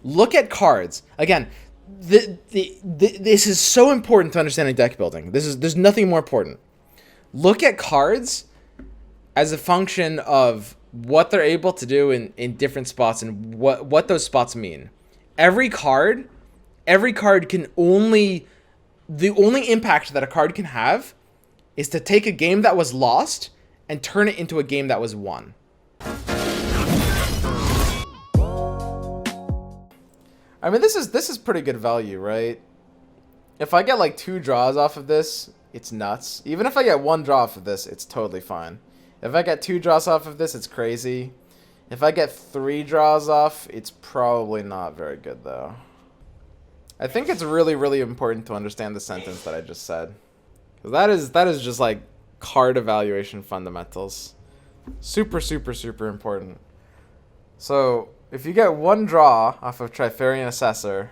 Look at cards. Again, this is so important to understanding deck building. There's nothing more important. Look at cards as a function of what they're able to do in different spots and what those spots mean. Every card can only... The only impact that a card can have is to take a game that was lost and turn it into a game that was won. I mean, this is pretty good value, right? If I get like 2 draws off of this, it's nuts. Even if I get 1 draw off of this, it's totally fine. If I get 2 draws off of this, it's crazy. If I get 3 draws off, it's probably not very good, though. I think it's really, really important to understand the sentence that I just said. That is just like card evaluation fundamentals. Super, super, super important. So, if you get 1 draw off of Trifarian Assessor,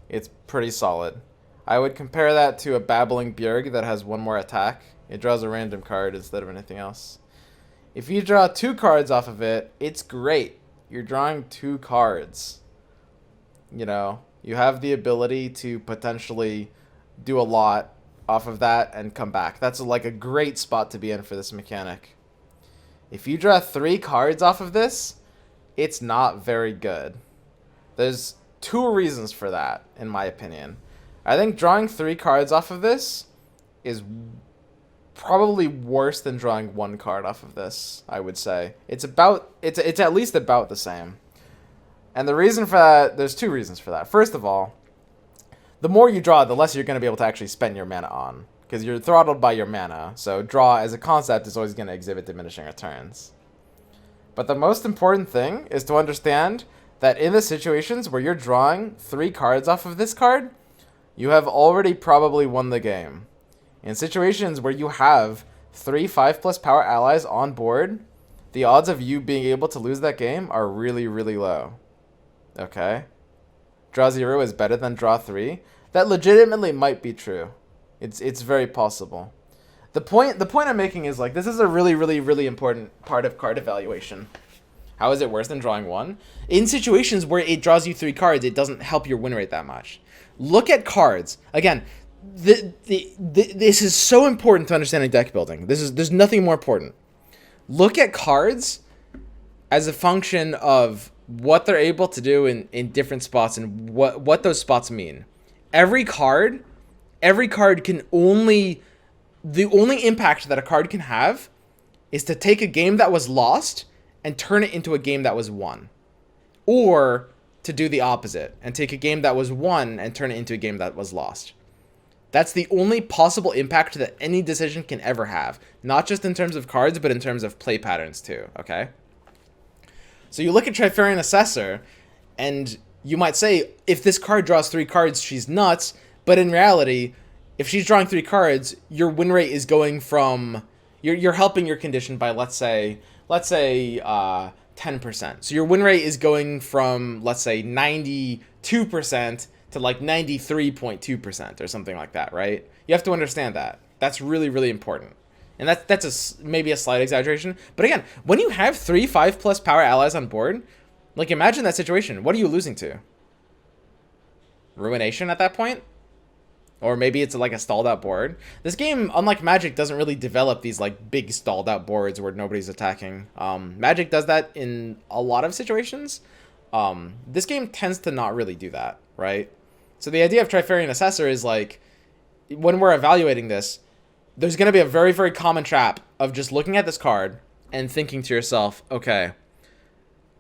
it's pretty solid. I would compare that to a Babbling Bjerg that has 1 more attack. It draws a random card instead of anything else. If you draw 2 cards off of it, it's great. You're drawing 2 cards. You know, you have the ability to potentially do a lot off of that and come back. That's like a great spot to be in for this mechanic. If you draw 3 cards off of this, it's not very good. There's 2 reasons for that, in my opinion. I think drawing 3 cards off of this is probably worse than drawing 1 card off of this, I would say. It's at least about the same. And the reason for that, there's 2 reasons for that. First of all, the more you draw, the less you're going to be able to actually spend your mana on, because you're throttled by your mana. So draw as a concept is always going to exhibit diminishing returns. But the most important thing is to understand that in the situations where you're drawing 3 cards off of this card, you have already probably won the game. In situations where you have 3 5+ power allies on board, the odds of you being able to lose that game are really, really low. Okay? Draw 0 is better than draw 3. That legitimately might be true. It's very possible. The point I'm making is, like, this is a really, really, really important part of card evaluation. How is it worse than drawing 1? In situations where it draws you 3 cards, it doesn't help your win rate that much. Look at cards. Again, this is so important to understanding deck building. There's nothing more important. Look at cards as a function of what they're able to do in different spots and what those spots mean. Every card can only... The only impact that a card can have is to take a game that was lost and turn it into a game that was won. Or to do the opposite and take a game that was won and turn it into a game that was lost. That's the only possible impact that any decision can ever have. Not just in terms of cards, but in terms of play patterns too, okay? So you look at Trifarian Assessor, and you might say, if this card draws 3 cards, she's nuts. But in reality, if she's drawing 3 cards, your win rate is going from... You're helping your condition by, let's say 10%. So your win rate is going from, let's say, 92% to like 93.2% or something like that, right? You have to understand that. That's really, really important. And that's maybe a slight exaggeration. But again, when you have 3 5+ power allies on board, like, imagine that situation. What are you losing to? Ruination at that point? Or maybe it's like a stalled out board. This game, unlike Magic, doesn't really develop these like big stalled out boards where nobody's attacking. Magic does that in a lot of situations. This game tends to not really do that, right? So the idea of Trifarian Assessor is, like, when we're evaluating this, there's going to be a very, very common trap of just looking at this card and thinking to yourself, okay,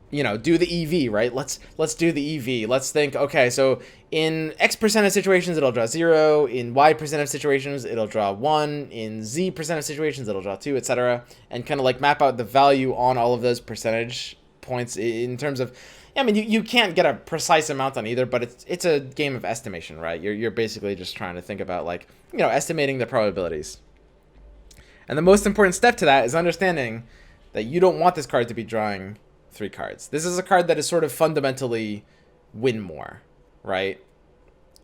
you know, do the EV, right? Let's do the EV. Let's think, okay, so in X% of situations, it'll draw 0. In Y% of situations, it'll draw 1. In Z% of situations, it'll draw 2, etc. And kind of like map out the value on all of those percentage points in terms of... I mean, you can't get a precise amount on either, but it's a game of estimation, right? You're basically just trying to think about, like, you know, estimating the probabilities. And the most important step to that is understanding that you don't want this card to be drawing 3 cards. This is a card that is sort of fundamentally win more, right?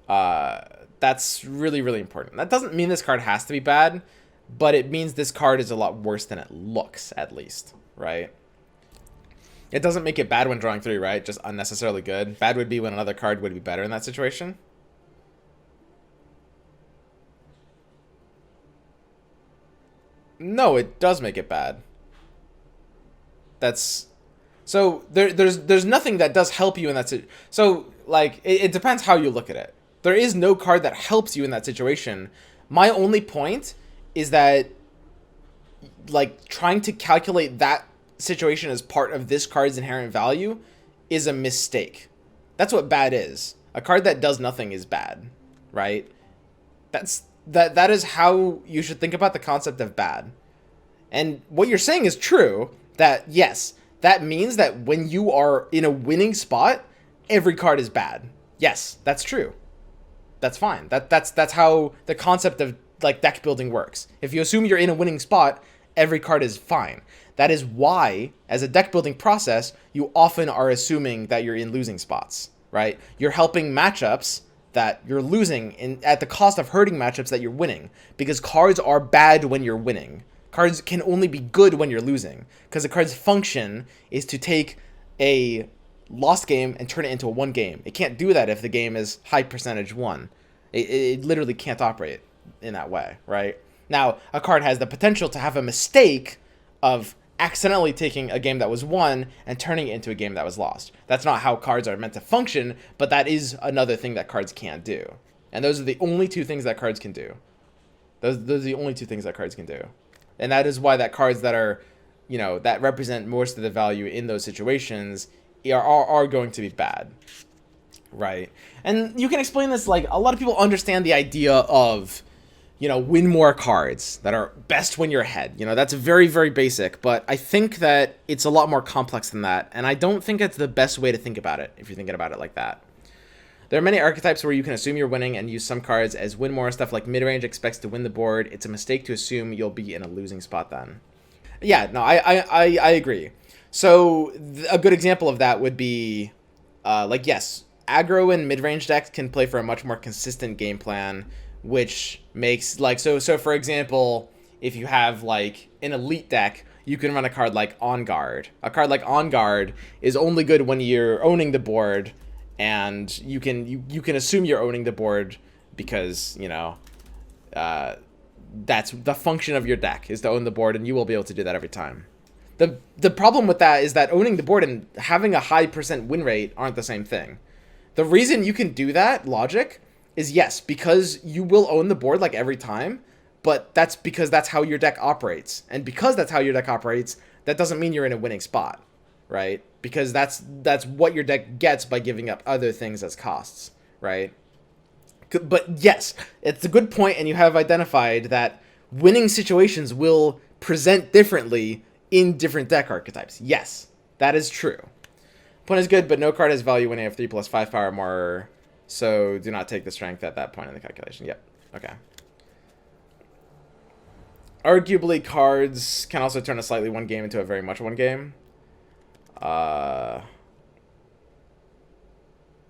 That's really, really important. That doesn't mean this card has to be bad, but it means this card is a lot worse than it looks, at least, right? It doesn't make it bad when drawing 3, right? Just unnecessarily good. Bad would be when another card would be better in that situation. No, it does make it bad. That's so there's nothing that does help you in that situation. So like it depends how you look at it. There is no card that helps you in that situation. My only point is that like trying to calculate that situation as part of this card's inherent value is a mistake. That's what bad is. A card that does nothing is bad, right? That is how you should think about the concept of bad. And what you're saying is true, that yes, that means that when you are in a winning spot, every card is bad. Yes, that's true. That's fine. That's how the concept of like deck building works. If you assume you're in a winning spot, every card is fine. That is why, as a deck building process, you often are assuming that you're in losing spots, right? You're helping matchups that you're losing at the cost of hurting matchups that you're winning, because cards are bad when you're winning. Cards can only be good when you're losing, because the card's function is to take a lost game and turn it into a won game. It can't do that if the game is high percentage won. It literally can't operate in that way, right? Now, a card has the potential to have a mistake of accidentally taking a game that was won and turning it into a game that was lost. That's not how cards are meant to function, but that is another thing that cards can't do. And those are the only two things that cards can do. Those are the only two things that cards can do. And that is why that cards that are, you know, that represent most of the value in those situations are going to be bad. Right. And you can explain this, like, a lot of people understand the idea of, you know, win more cards that are best when you're ahead. You know, that's very, very basic, but I think that it's a lot more complex than that. And I don't think it's the best way to think about it if you're thinking about it like that. There are many archetypes where you can assume you're winning and use some cards as win more. Stuff like mid-range expects to win the board. It's a mistake to assume you'll be in a losing spot then. Yeah, no, I agree. So a good example of that would be, like, yes, aggro and mid-range decks can play for a much more consistent game plan, which makes, like, so for example, if you have, like, an elite deck, you can run a card like On Guard. A card like On Guard is only good when you're owning the board, and you can assume you're owning the board because, you know, that's the function of your deck, is to own the board, and you will be able to do that every time. The problem with that is that owning the board and having a high % win rate aren't the same thing. The reason you can do that logic is, yes, because you will own the board like every time, but that's because that's how your deck operates. And because that's how your deck operates, that doesn't mean you're in a winning spot, right? Because that's what your deck gets by giving up other things as costs, right? But yes, it's a good point, and you have identified that winning situations will present differently in different deck archetypes. Yes, that is true. Point is good, but no card has value when you have 3 plus 5 power or more, so do not take the strength at that point in the calculation. Yep, okay. Arguably, cards can also turn a slightly won game into a very much won game.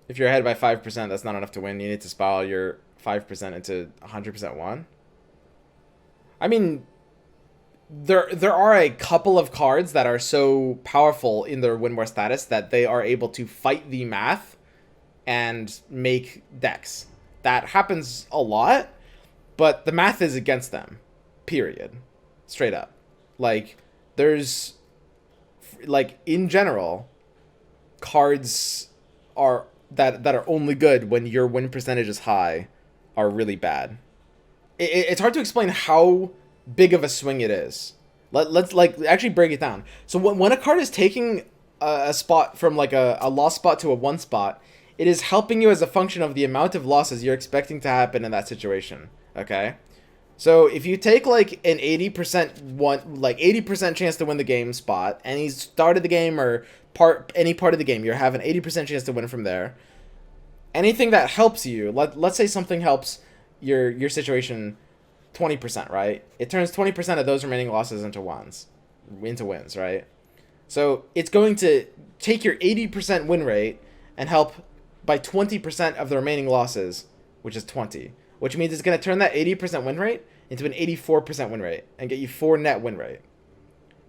If you're ahead by 5%, that's not enough to win. You need to spiral your 5% into 100% won. I mean, there are a couple of cards that are so powerful in their win more status that they are able to fight the math and make decks. That happens a lot, but the math is against them. Period. Straight up. Like, there's, like, in general, cards are that are only good when your win percentage is high are really bad. It's hard to explain how big of a swing it is. Let's like actually break it down. So when a card is taking a spot from like a lost spot to a won spot, it is helping you as a function of the amount of losses you're expecting to happen in that situation. Okay? So if you take like an 80% chance to win the game spot, and he started the game or any part of the game, you have an 80% chance to win from there. Anything that helps you, let's say something helps your situation 20%, right? It turns 20% of those remaining losses into wins, right? So it's going to take your 80% win rate and help by 20% of the remaining losses, which is 20. Which means it's going to turn that 80% win rate into an 84% win rate and get you 4 net win rate.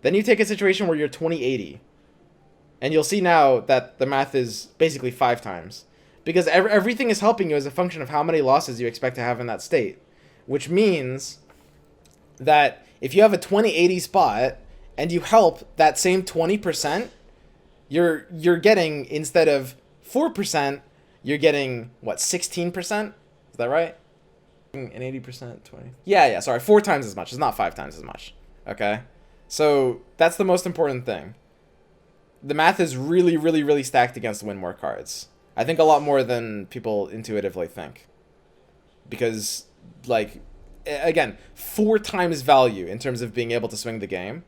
Then you take a situation where you're 20-80. And you'll see now that the math is basically 5 times. Because everything is helping you as a function of how many losses you expect to have in that state. Which means that if you have a 20-80 spot and you help that same 20%, you're getting, instead of 4%, you're getting, what, 16%? Is that right? An 80%, 20. Yeah, sorry, 4 times as much. It's not 5 times as much. Okay? So that's the most important thing. The math is really, really, really stacked against win more cards. I think a lot more than people intuitively think. Because, like, again, 4 times value in terms of being able to swing the game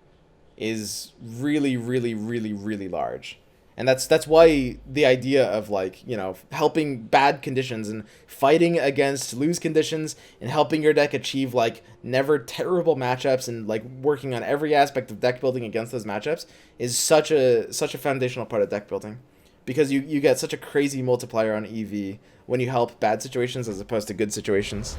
is really, really, really, really large. And that's why the idea of, like, you know, helping bad conditions and fighting against lose conditions and helping your deck achieve, like, never terrible matchups and, like, working on every aspect of deck building against those matchups is such a foundational part of deck building. Because you get such a crazy multiplier on EV when you help bad situations as opposed to good situations.